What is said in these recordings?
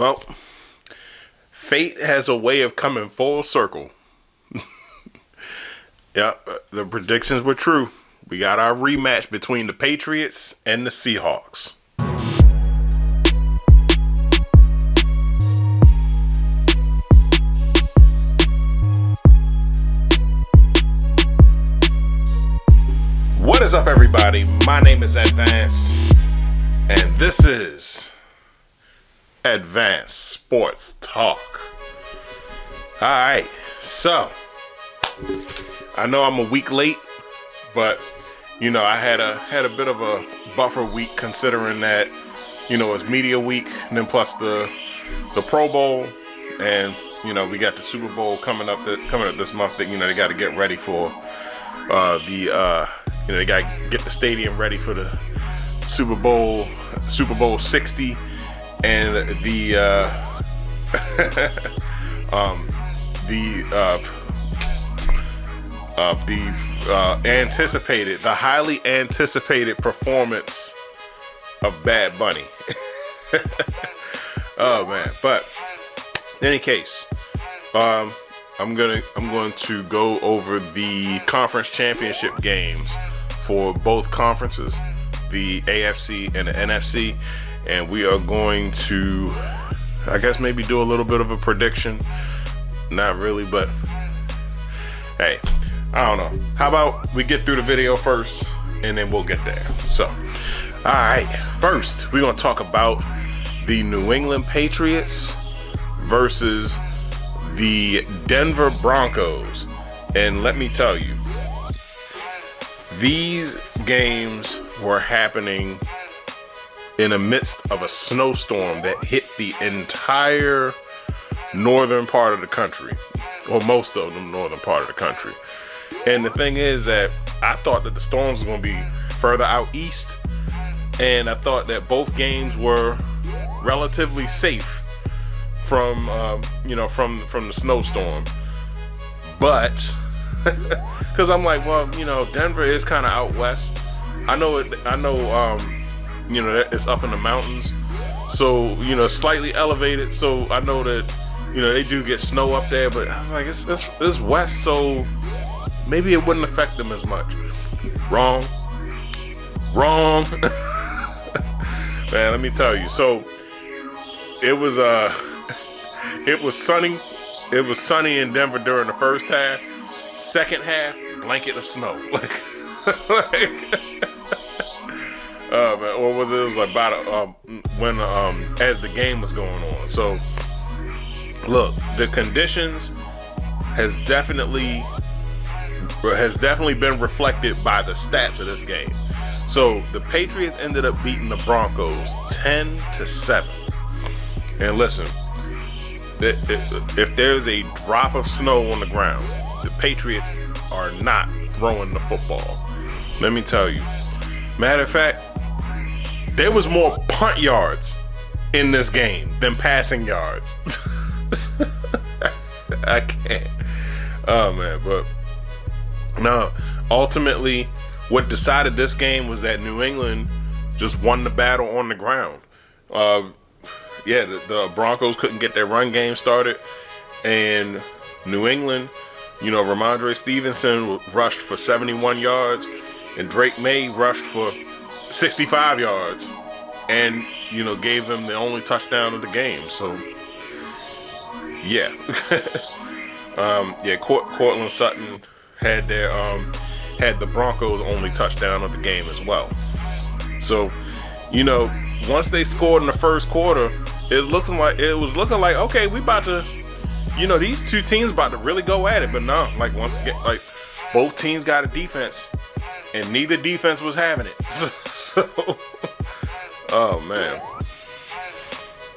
Well, fate has a way of coming full circle. Yeah, the predictions were true. We got our rematch between the Patriots and the Seahawks. What is up, everybody? My name is Advance, and this is Advanced Sports Talk. Alright, so I know I'm a week late, but you know, I had a bit of a buffer week considering that, you know, it's media week, and then plus the Pro Bowl, and you know, we got the Super Bowl coming up this month that, you know, they got to get ready for you know, they got to get the stadium ready for the Super Bowl 60, and the highly anticipated performance of Bad Bunny. Oh man! But in any case, I'm going to go over the conference championship games for both conferences, the AFC and the NFC, and we are going to, I guess, maybe do a little bit of a prediction. Not really, but hey, I don't know. How about we get through the video first, and then we'll get there. So, all right, first we're going to talk about the New England Patriots versus the Denver Broncos. And let me tell you, these games were happening in the midst of a snowstorm that hit the entire northern part of the country, or most of the northern part of the country. And the thing is that I thought that the storms were going to be further out east, and I thought that both games were relatively safe from the snowstorm. But because I'm like, well, you know, Denver is kind of out west. I know you know, that it's up in the mountains, so, you know, slightly elevated. So I know that, you know, they do get snow up there. But I was like, it's west, so maybe it wouldn't affect them as much. Wrong. Man, let me tell you. So it was sunny. It was sunny in Denver during the first half. Second half, blanket of snow. Man, or was it? It was like about when as the game was going on. So look, the conditions has definitely been reflected by the stats of this game. So the Patriots ended up beating the Broncos 10-7. And listen, if there's a drop of snow on the ground, the Patriots are not throwing the football. Let me tell you. Matter of fact, there was more punt yards in this game than passing yards. I can't. Oh man, but no. Ultimately, what decided this game was that New England just won the battle on the ground. The Broncos couldn't get their run game started, and New England, you know, Ramondre Stevenson rushed for 71 yards, and Drake May rushed for 65 yards, and, you know, gave them the only touchdown of the game. So, yeah. Cortland Sutton had the Broncos' only touchdown of the game as well. So, you know, once they scored in the first quarter, it was looking like, okay, we about to, you know, these two teams about to really go at it. But no, both teams got a defense, and neither defense was having it. So oh man.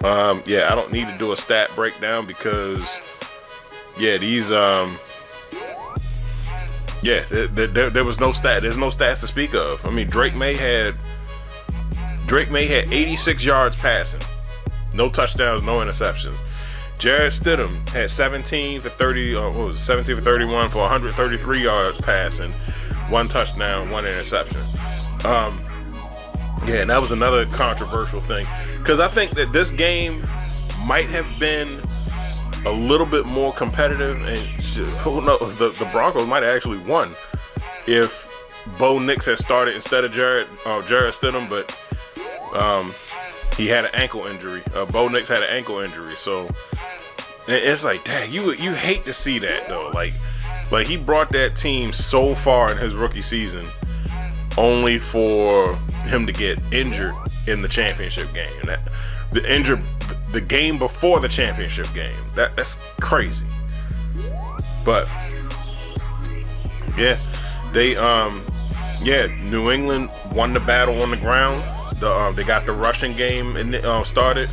I don't need to do a stat breakdown because there was no stat. There's no stats to speak of. I mean, Drake May had 86 yards passing, no touchdowns, no interceptions. Jarrett Stidham had 17 for 31 for 133 yards passing, one touchdown, one interception. And that was another controversial thing, because I think that this game might have been a little bit more competitive, and who knows, the Broncos might have actually won if Bo Nix had started instead of Jarrett Stidham, but he had an ankle injury. Bo Nix had an ankle injury, so it's like, dang, you hate to see that though. Like he brought that team so far in his rookie season, only for him to get injured in the championship game. The game before the championship game. That's crazy. But yeah, New England won the battle on the ground. They got the rushing game started.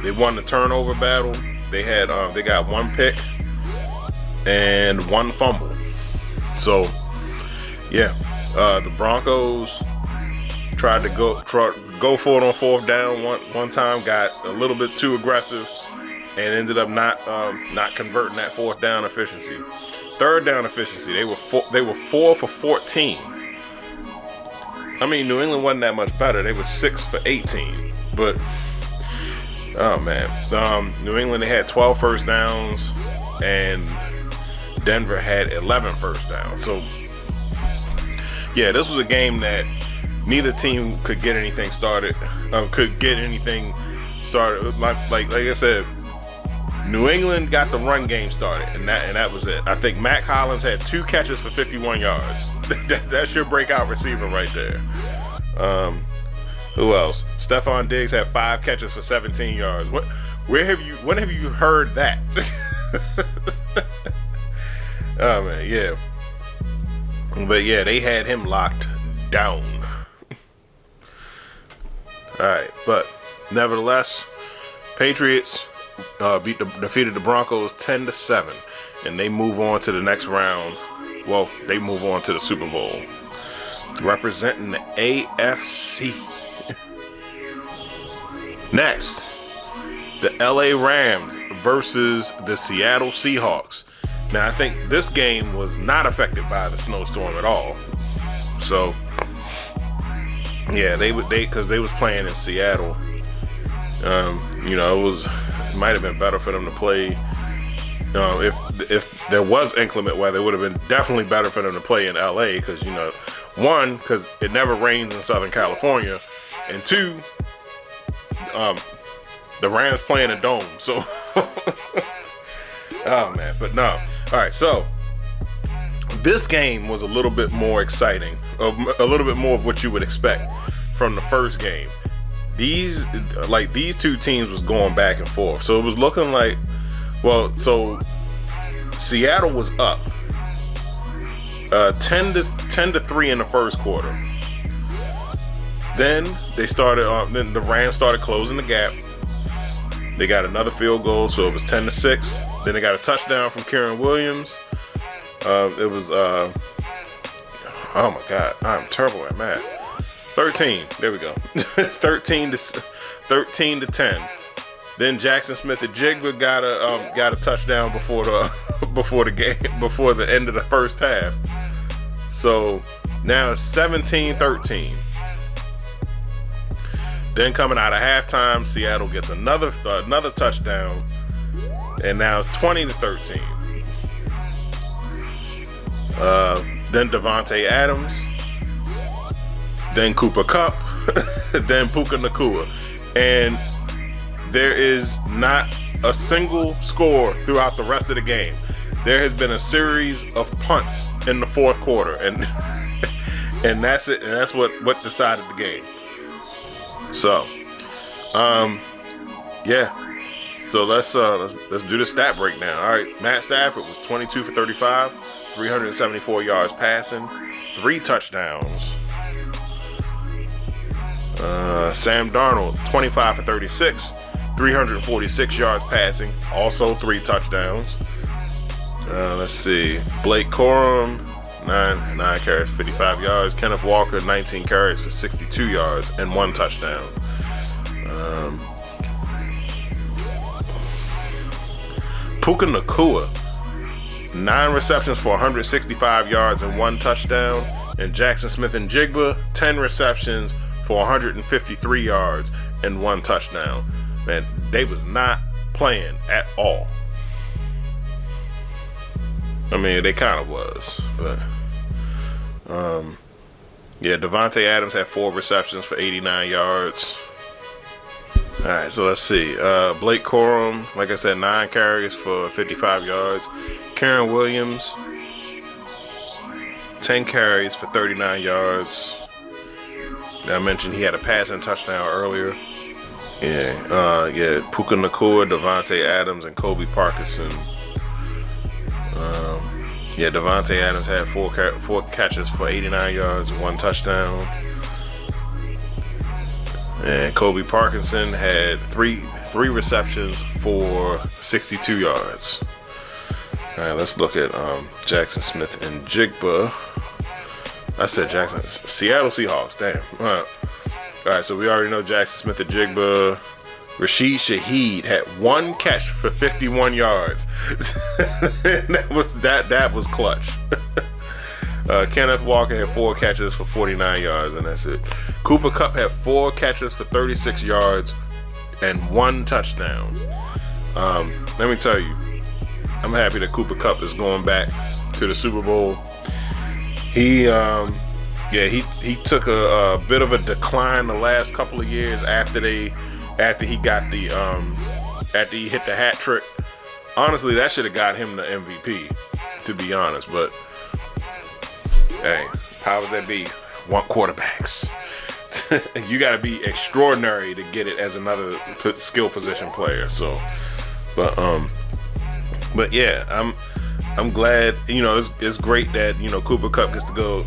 They won the turnover battle. They got one pick and one fumble. So yeah, the Broncos tried to go for it on fourth down one time, got a little bit too aggressive, and ended up not converting that fourth down efficiency. Third down efficiency, they were 4 for 14. I mean, New England wasn't that much better. They were 6 for 18. But oh man, New England, they had 12 first downs, and Denver had 11 first downs. So yeah, this was a game that neither team could get anything started. Like I said, New England got the run game started, and that was it. I think Matt Collins had 2 catches for 51 yards. That's your breakout receiver right there. Who else? Stephon Diggs had 5 catches for 17 yards. When have you heard that? Oh man, yeah. But yeah, they had him locked down. Alright, but nevertheless, Patriots defeated the Broncos 10-7, and they move on to the next round. Well, they move on to the Super Bowl, representing the AFC. Next, the LA Rams versus the Seattle Seahawks. Now, I think this game was not affected by the snowstorm at all. So yeah, because they was playing in Seattle. It might have been better for them to play. If there was inclement weather, it would have been definitely better for them to play in LA, because one, because it never rains in Southern California, and two, the Rams play in a dome. So oh man, but no. All right, so this game was a little bit more exciting, a little bit more of what you would expect from the first game. These two teams was going back and forth, so it was looking like, so Seattle was up 10-3 in the first quarter. Then then the Rams started closing the gap. They got another field goal, so it was 10-6. Then they got a touchdown from Kieran Williams. It was oh my God, I'm terrible at math. 13. There we go. 13 to 10. Then Jackson Smith-Njigba got a touchdown before the end of the first half. So now it's 17-13. Then coming out of halftime, Seattle gets another touchdown, and now it's 20-13. Then Devontae Adams, then Cooper Kupp, then Puka Nacua, and there is not a single score throughout the rest of the game. There has been a series of punts in the fourth quarter, and and that's it. And that's what decided the game. So, yeah. So let's do the stat breakdown. All right, Matt Stafford was 22 for 35, 374 yards passing, 3 touchdowns. Sam Darnold, 25 for 36, 346 yards passing, also 3 touchdowns. Let's see. Blake Corum, 9 carries, 55 yards. Kenneth Walker, 19 carries for 62 yards and 1 touchdown. Puka Nacua, 9 receptions for 165 yards and 1 touchdown. And Jackson Smith-Njigba, 10 receptions for 153 yards and 1 touchdown. Man, they was not playing at all. I mean, they kind of was, but yeah, Davante Adams had 4 receptions for 89 yards. All right, so let's see. Blake Corum, like I said, 9 carries for 55 yards. Karen Williams, 10 carries for 39 yards. I mentioned he had a passing touchdown earlier. Yeah, Puka Nacua, Davante Adams, and Kobe Parkinson. Yeah, Davante Adams had 4 catches for 89 yards and 1 touchdown. And Kobe Parkinson had three receptions for 62 yards. All right, let's look at Jackson Smith and Jigba. I said Jackson. Seattle Seahawks, damn. All right, so we already know Jackson Smith and Jigba. Rashid Shaheed had 1 catch for 51 yards. that was clutch. Kenneth Walker had 4 catches for 49 yards, and that's it. Cooper Kupp had 4 catches for 36 yards and 1 touchdown. Let me tell you, I'm happy that Cooper Kupp is going back to the Super Bowl. He took a bit of a decline the last couple of years after he hit the hat trick. Honestly, that should have got him the MVP, to be honest. But hey, powers that be want quarterbacks. You got to be extraordinary to get it as another skill position player. So, but yeah, I'm glad. It's great that Cooper Kupp gets to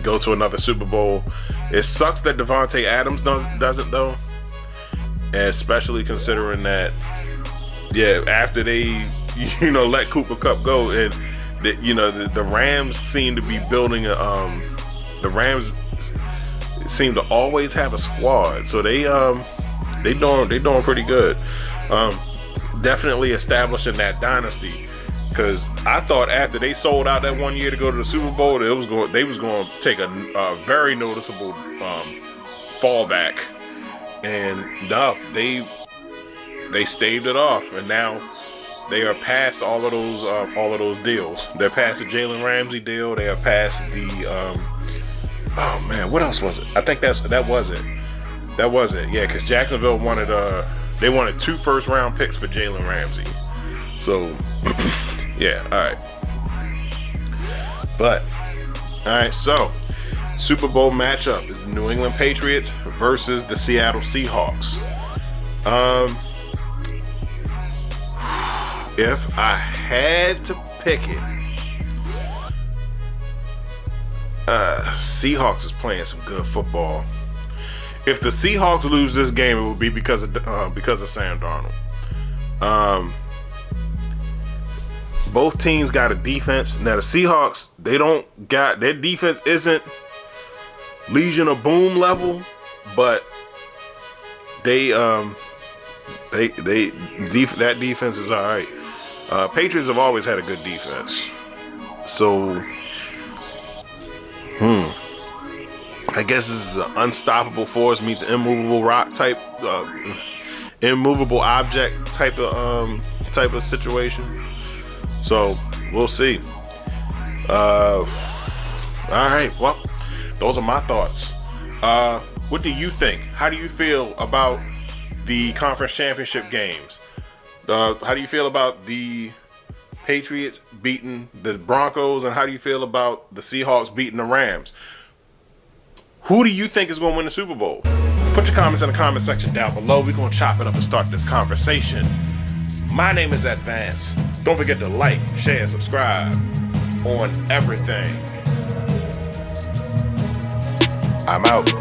go to another Super Bowl. It sucks that Davante Adams doesn't though. Especially considering that, after they, let Cooper Kupp go, and the Rams seem to be building the Rams seem to always have a squad, so they doing pretty good. Definitely establishing that dynasty, because I thought after they sold out that one year to go to the Super Bowl, they was going to take a very noticeable fallback. And no, they staved it off, and now they are past all of those deals. They're past the Jalen Ramsey deal. They are past the oh man, what else was it? I think that was it. Yeah, because Jacksonville wanted 2 first-round picks for Jalen Ramsey. So yeah, all right. So Super Bowl matchup is the New England Patriots versus the Seattle Seahawks. If I had to pick it, Seahawks is playing some good football. If the Seahawks lose this game, it will be because of Sam Darnold. Both teams got a defense. Now the Seahawks, their defense isn't Legion of Boom level, but that defense is all right. Patriots have always had a good defense, so I guess this is an unstoppable force meets immovable rock type, immovable object type of situation. So we'll see. All right, well, those are my thoughts. What do you think? How do you feel about the conference championship games? How do you feel about the Patriots beating the Broncos, and how do you feel about the Seahawks beating the Rams? Who do you think is going to win the Super Bowl? Put your comments in the comment section down below. We're going to chop it up and start this conversation. My name is Advance. Don't forget to like, share, subscribe on everything. I'm out.